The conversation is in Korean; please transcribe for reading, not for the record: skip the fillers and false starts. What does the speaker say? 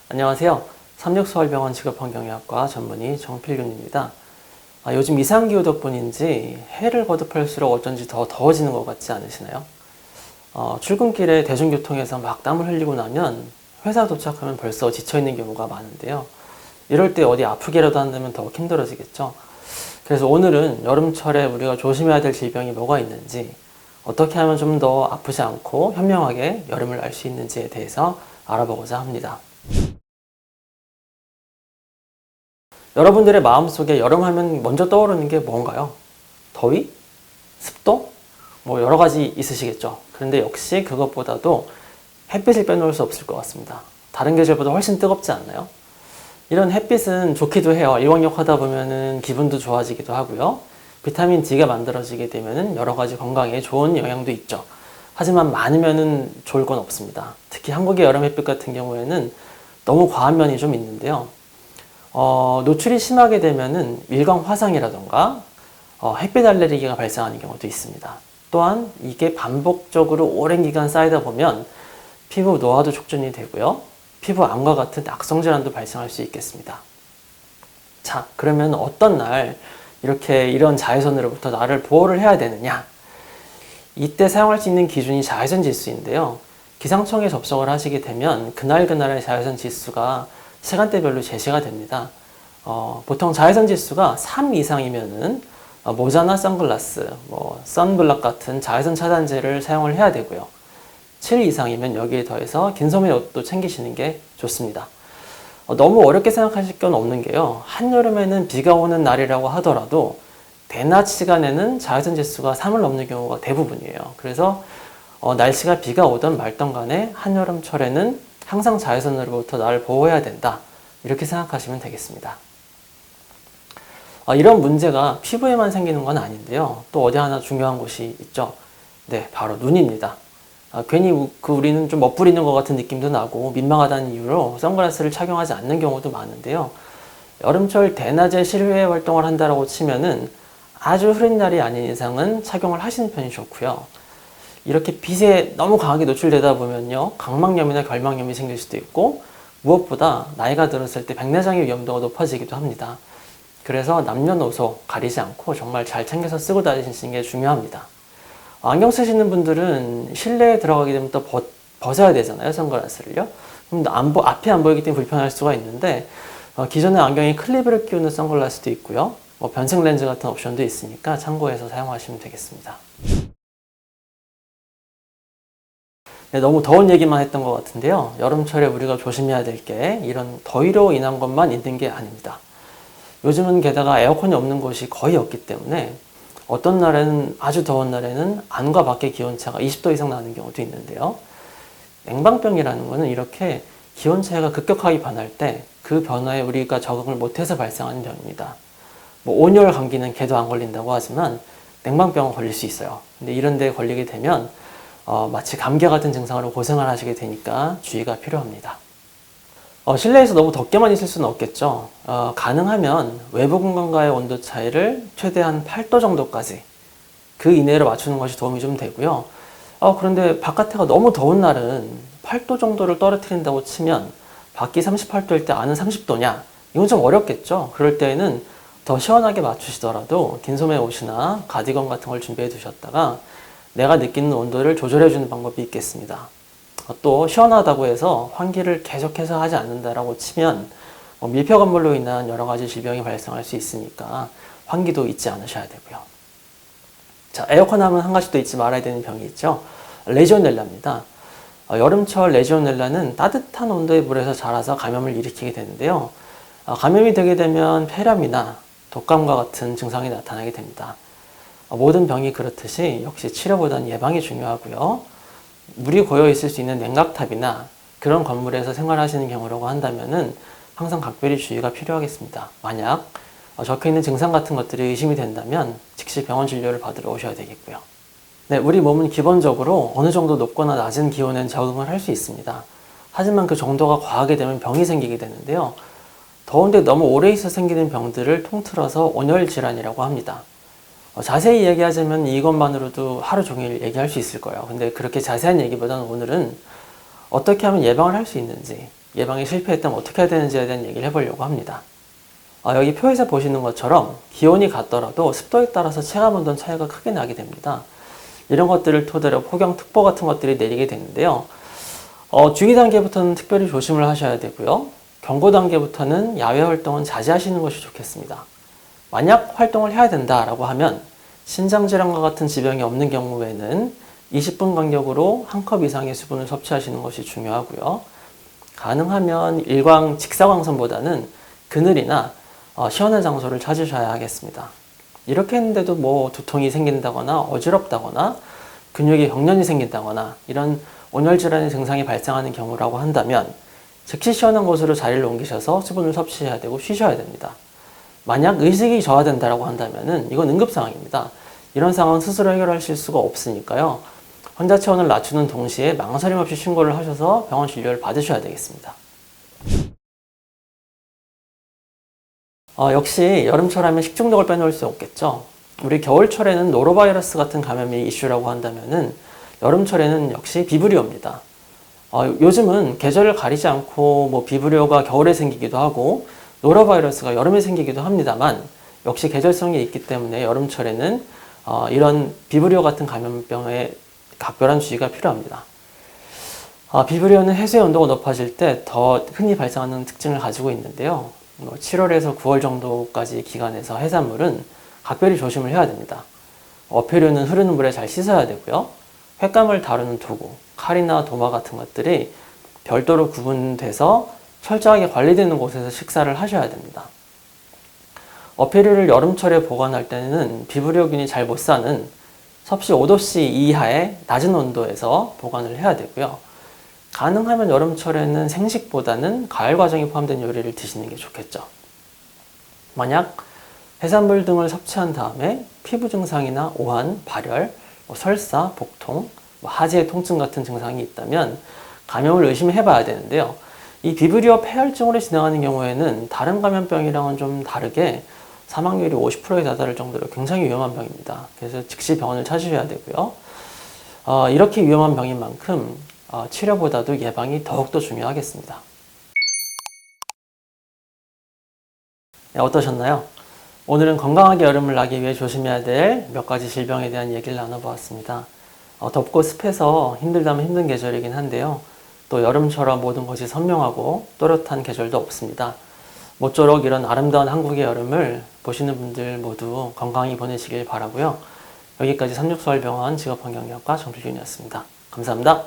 안녕하세요. 삼육서울병원 직업환경의학과 전문의 정필균입니다. 요즘 이상기후 덕분인지 해를 거듭할수록 어쩐지 더 더워지는 것 같지 않으시나요? 출근길에 대중교통에서 막 땀을 흘리고 나면 회사 도착하면 벌써 지쳐있는 경우가 많은데요. 이럴 때 어디 아프게라도 한다면 더욱 힘들어지겠죠. 그래서 오늘은 여름철에 우리가 조심해야 될 질병이 뭐가 있는지, 어떻게 하면 좀 더 아프지 않고 현명하게 여름을 알 수 있는지에 대해서 알아보고자 합니다. 여러분들의 마음속에 여름 하면 먼저 떠오르는 게 뭔가요? 더위? 습도? 뭐 여러 가지 있으시겠죠. 그런데 역시 그것보다도 햇빛을 빼놓을 수 없을 것 같습니다. 다른 계절보다 훨씬 뜨겁지 않나요? 이런 햇빛은 좋기도 해요. 일광욕 하다 보면은 기분도 좋아지기도 하고요. 비타민 D가 만들어지게 되면은 여러 가지 건강에 좋은 영향도 있죠. 하지만 많으면은 좋을 건 없습니다. 특히 한국의 여름 햇빛 같은 경우에는 너무 과한 면이 좀 있는데요. 노출이 심하게 되면은 일광 화상이라던가 햇빛 알레르기가 발생하는 경우도 있습니다. 또한 이게 반복적으로 오랜 기간 쌓이다 보면 피부 노화도 촉진이 되고요. 피부 암과 같은 악성 질환도 발생할 수 있겠습니다. 자, 그러면 어떤 날 이렇게 이런 자외선으로부터 나를 보호를 해야 되느냐? 이때 사용할 수 있는 기준이 자외선 지수인데요. 기상청에 접속을 하시게 되면 그날의 자외선 지수가 시간대별로 제시가 됩니다. 보통 자외선 지수가 3 이상이면은 모자나 선글라스, 선블럭 같은 자외선 차단제를 사용을 해야 되고요. 7 이상이면 여기에 더해서 긴소매 옷도 챙기시는 게 좋습니다. 너무 어렵게 생각하실 건 없는 게요. 한여름에는 비가 오는 날이라고 하더라도 대낮 시간에는 자외선 지수가 3을 넘는 경우가 대부분이에요. 그래서 날씨가 비가 오든 말든 간에 한여름철에는 항상 자외선으로부터 나를 보호해야 된다. 이렇게 생각하시면 되겠습니다. 이런 문제가 피부에만 생기는 건 아닌데요. 또 어디 하나 중요한 곳이 있죠. 네, 바로 눈입니다. 괜히 우리는 좀 멋부리는 것 같은 느낌도 나고 민망하다는 이유로 선글라스를 착용하지 않는 경우도 많은데요. 여름철 대낮에 실외 활동을 한다고 치면은 아주 흐린 날이 아닌 이상은 착용을 하시는 편이 좋고요. 이렇게 빛에 너무 강하게 노출되다 보면요, 각막염이나 결막염이 생길 수도 있고, 무엇보다 나이가 들었을 때 백내장의 위험도가 높아지기도 합니다. 그래서 남녀노소 가리지 않고 정말 잘 챙겨서 쓰고 다니시는 게 중요합니다. 안경 쓰시는 분들은 실내에 들어가게 되면 또 벗어야 되잖아요, 선글라스를요. 그럼 앞이 안 보이기 때문에 불편할 수가 있는데, 기존의 안경에 클립을 끼우는 선글라스도 있고요. 변색 렌즈 같은 옵션도 있으니까 참고해서 사용하시면 되겠습니다. 네, 너무 더운 얘기만 했던 것 같은데요. 여름철에 우리가 조심해야 될 게 이런 더위로 인한 것만 있는 게 아닙니다. 요즘은 게다가 에어컨이 없는 곳이 거의 없기 때문에 어떤 날에는, 아주 더운 날에는 안과 밖의 기온차가 20도 이상 나는 경우도 있는데요. 냉방병이라는 것은 이렇게 기온 차이가 급격하게 변할 때 그 변화에 우리가 적응을 못해서 발생하는 병입니다. 온열 감기는 개도 안 걸린다고 하지만 냉방병은 걸릴 수 있어요. 근데 이런 데 걸리게 되면 마치 감기와 같은 증상으로 고생을 하시게 되니까 주의가 필요합니다. 실내에서 너무 덥게만 있을 수는 없겠죠. 가능하면 외부 공간과의 온도 차이를 최대한 8도 정도까지 그 이내로 맞추는 것이 도움이 좀 되고요. 그런데 바깥에가 너무 더운 날은 8도 정도를 떨어뜨린다고 치면 밖이 38도일 때 안은 30도냐? 이건 좀 어렵겠죠. 그럴 때에는 더 시원하게 맞추시더라도 긴소매 옷이나 가디건 같은 걸 준비해 두셨다가 내가 느끼는 온도를 조절해 주는 방법이 있겠습니다. 또 시원하다고 해서 환기를 계속해서 하지 않는다라고 치면 밀폐 건물로 인한 여러 가지 질병이 발생할 수 있으니까 환기도 잊지 않으셔야 되고요. 자, 에어컨 하면 한 가지 또 잊지 말아야 되는 병이 있죠. 레지오넬라입니다. 여름철 레지오넬라는 따뜻한 온도의 물에서 자라서 감염을 일으키게 되는데요. 감염이 되게 되면 폐렴이나 독감과 같은 증상이 나타나게 됩니다. 모든 병이 그렇듯이 역시 치료보다는 예방이 중요하고요. 물이 고여 있을 수 있는 냉각탑이나 그런 건물에서 생활하시는 경우라고 한다면은 항상 각별히 주의가 필요하겠습니다. 만약 적혀있는 증상 같은 것들이 의심이 된다면 즉시 병원 진료를 받으러 오셔야 되겠고요. 네, 우리 몸은 기본적으로 어느 정도 높거나 낮은 기온엔 적응을 할 수 있습니다. 하지만 그 정도가 과하게 되면 병이 생기게 되는데요. 더운데 너무 오래 있어 생기는 병들을 통틀어서 온열 질환이라고 합니다. 자세히 얘기하자면 이것만으로도 하루 종일 얘기할 수 있을 거예요. 근데 그렇게 자세한 얘기보다는 오늘은 어떻게 하면 예방을 할 수 있는지, 예방에 실패했다면 어떻게 해야 되는지에 대한 얘기를 해보려고 합니다. 여기 표에서 보시는 것처럼 기온이 같더라도 습도에 따라서 체감 온도 차이가 크게 나게 됩니다. 이런 것들을 토대로 폭염특보 같은 것들이 내리게 되는데요. 주의 단계부터는 특별히 조심을 하셔야 되고요. 경고 단계부터는 야외 활동은 자제하시는 것이 좋겠습니다. 만약 활동을 해야 된다라고 하면 신장질환과 같은 지병이 없는 경우에는 20분 간격으로 한 컵 이상의 수분을 섭취하시는 것이 중요하고요. 가능하면 일광 직사광선보다는 그늘이나 시원한 장소를 찾으셔야 하겠습니다. 이렇게 했는데도 뭐 두통이 생긴다거나 어지럽다거나 근육에 경련이 생긴다거나 이런 온열질환의 증상이 발생하는 경우라고 한다면 즉시 시원한 곳으로 자리를 옮기셔서 수분을 섭취해야 되고 쉬셔야 됩니다. 만약 의식이 저하된다고 한다면 이건 응급상황입니다. 이런 상황은 스스로 해결하실 수가 없으니까요. 환자 체온을 낮추는 동시에 망설임 없이 신고를 하셔서 병원 진료를 받으셔야 되겠습니다. 역시 여름철 하면 식중독을 빼놓을 수 없겠죠. 우리 겨울철에는 노로바이러스 같은 감염이 이슈라고 한다면은 여름철에는 역시 비브리오입니다. 요즘은 계절을 가리지 않고 뭐 비브리오가 겨울에 생기기도 하고 노로바이러스가 여름에 생기기도 합니다만 역시 계절성이 있기 때문에 여름철에는 이런 비브리오 같은 감염병에 각별한 주의가 필요합니다. 비브리오는 해수의 온도가 높아질 때 더 흔히 발생하는 특징을 가지고 있는데요. 7월에서 9월 정도까지 기간에서 해산물은 각별히 조심을 해야 됩니다. 어패류는 흐르는 물에 잘 씻어야 되고요. 횟감을 다루는 도구, 칼이나 도마 같은 것들이 별도로 구분돼서 철저하게 관리되는 곳에서 식사를 하셔야 됩니다. 어패류를 여름철에 보관할 때는 비브리오균이 잘 못 사는 섭씨 5도씨 이하의 낮은 온도에서 보관을 해야 되고요. 가능하면 여름철에는 생식보다는 가열 과정이 포함된 요리를 드시는 게 좋겠죠. 만약 해산물 등을 섭취한 다음에 피부 증상이나 오한, 발열, 설사, 복통, 하지의 통증 같은 증상이 있다면 감염을 의심해 봐야 되는데요. 이 비브리오 폐혈증으로 진행하는 경우에는 다른 감염병이랑은 좀 다르게 사망률이 50%에 다다를 정도로 굉장히 위험한 병입니다. 그래서 즉시 병원을 찾으셔야 되고요. 이렇게 위험한 병인 만큼 치료보다도 예방이 더욱더 중요하겠습니다. 네, 어떠셨나요? 오늘은 건강하게 여름을 나기 위해 조심해야 될 몇 가지 질병에 대한 얘기를 나눠보았습니다. 덥고 습해서 힘들다면 힘든 계절이긴 한데요. 또 여름처럼 모든 것이 선명하고 또렷한 계절도 없습니다. 모쪼록 이런 아름다운 한국의 여름을 보시는 분들 모두 건강히 보내시길 바라고요. 여기까지 삼육서울병원 직업환경의학과 정필균이었습니다. 감사합니다.